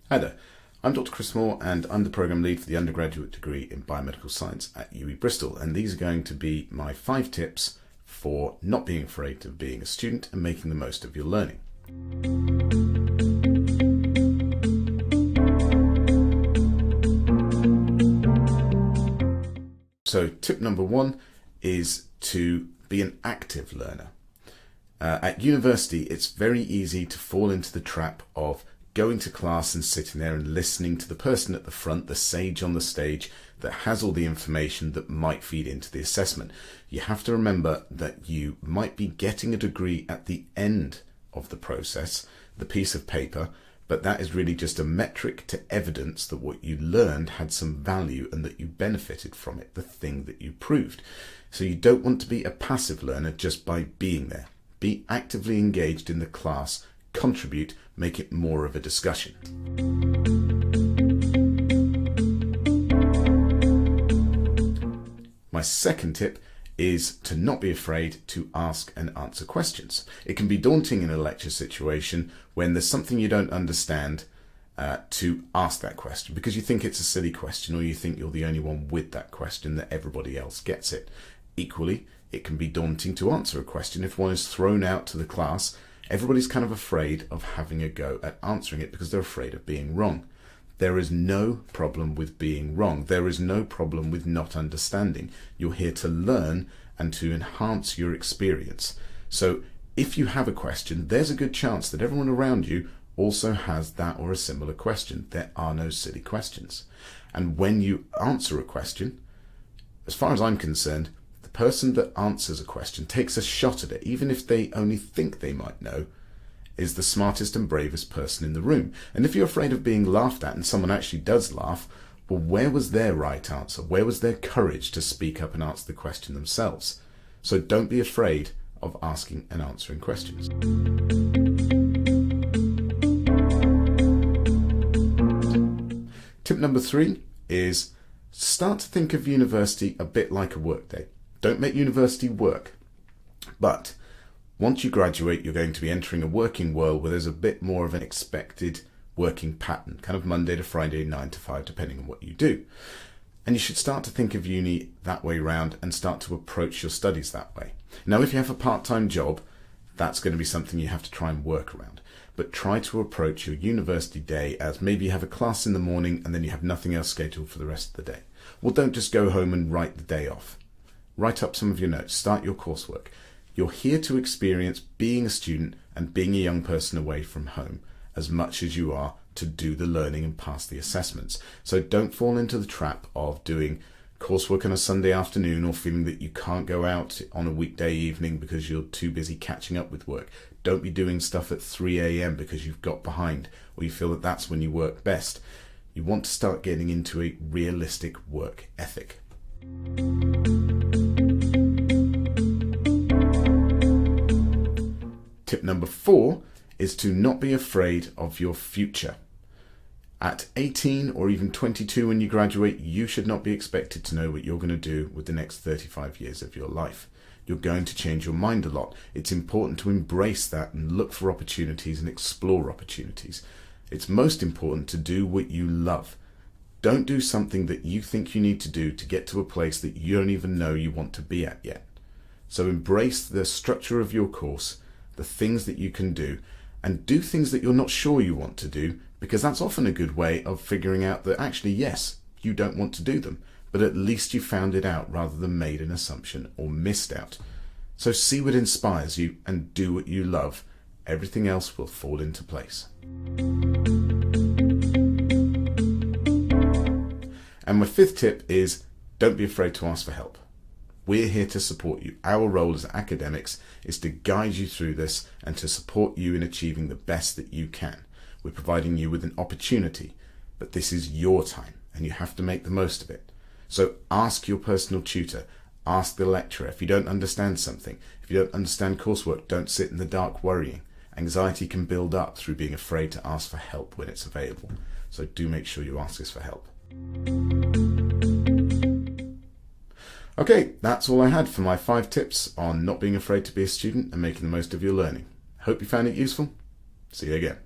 Hi there, I'm Dr. Chris Moore and I'm the Programme Lead for the undergraduate degree in Biomedical Science at UWE Bristol, and these are going to be my 5 tips for not being afraid of being a student and making the most of your learning. So tip number 1 is to be an active learner. At university, it's very easy to fall into the trap of going to class and sitting there and listening to the person at the front, the sage on the stage, that has all the information that might feed into the assessment. You have to remember that you might be getting a degree at the end of the process, the piece of paper, but that is really just a metric to evidence that what you learned had some value and that you benefited from it, the thing that you proved. So you don't want to be a passive learner just by being there. Be actively engaged in the class, contribute, make it more of a discussion. My second tip is to not be afraid to ask and answer questions. It can be daunting in a lecture situation when there's something you don't understand to ask that question because you think it's a silly question or you think you're the only one with that question, that everybody else gets it. Equally, it can be daunting to answer a question if one is thrown out to the class. Everybody's kind of afraid of having a go at answering it because they're afraid of being wrong. There is no problem with being wrong. There is no problem with not understanding. You're here to learn and to enhance your experience. So if you have a question, there's a good chance that everyone around you also has that or a similar question. There are no silly questions. And when you answer a question, as far as I'm concerned, the person that answers a question takes a shot at it, even if they only think they might know, is the smartest and bravest person in the room. And if you're afraid of being laughed at and someone actually does laugh, well, where was their right answer? Where was their courage to speak up and answer the question themselves? So don't be afraid of asking and answering questions. Tip number 3 is start to think of university a bit like a workday. Don't make university work, but once you graduate, you're going to be entering a working world where there's a bit more of an expected working pattern, kind of Monday to Friday, 9 to 5, depending on what you do. And you should start to think of uni that way round and start to approach your studies that way. Now, if you have a part-time job, that's going to be something you have to try and work around. But try to approach your university day as maybe you have a class in the morning and then you have nothing else scheduled for the rest of the day. Well, don't just go home and write the day off. Write up some of your notes, start your coursework. You're here to experience being a student and being a young person away from home as much as you are to do the learning and pass the assessments. So don't fall into the trap of doing coursework on a Sunday afternoon or feeling that you can't go out on a weekday evening because you're too busy catching up with work. Don't be doing stuff at 3 a.m. because you've got behind or you feel that that's when you work best. You want to start getting into a realistic work ethic. Tip number 4 is to not be afraid of your future. At 18 or even 22 when you graduate, you should not be expected to know what you're going to do with the next 35 years of your life. You're going to change your mind a lot. It's important to embrace that and look for opportunities and explore opportunities. It's most important to do what you love. Don't do something that you think you need to do to get to a place that you don't even know you want to be at yet. So embrace the structure of your course, the things that you can do, and do things that you're not sure you want to do, because that's often a good way of figuring out that actually, yes, you don't want to do them, but at least you found it out rather than made an assumption or missed out. So see what inspires you and do what you love. Everything else will fall into place. And my 5th tip is don't be afraid to ask for help. We're here to support you. Our role as academics is to guide you through this and to support you in achieving the best that you can. We're providing you with an opportunity, but this is your time and you have to make the most of it. So ask your personal tutor, ask the lecturer. If you don't understand something, if you don't understand coursework, don't sit in the dark worrying. Anxiety can build up through being afraid to ask for help when it's available. So do make sure you ask us for help. Okay, that's all I had for my 5 tips on not being afraid to be a student and making the most of your learning. Hope you found it useful. See you again.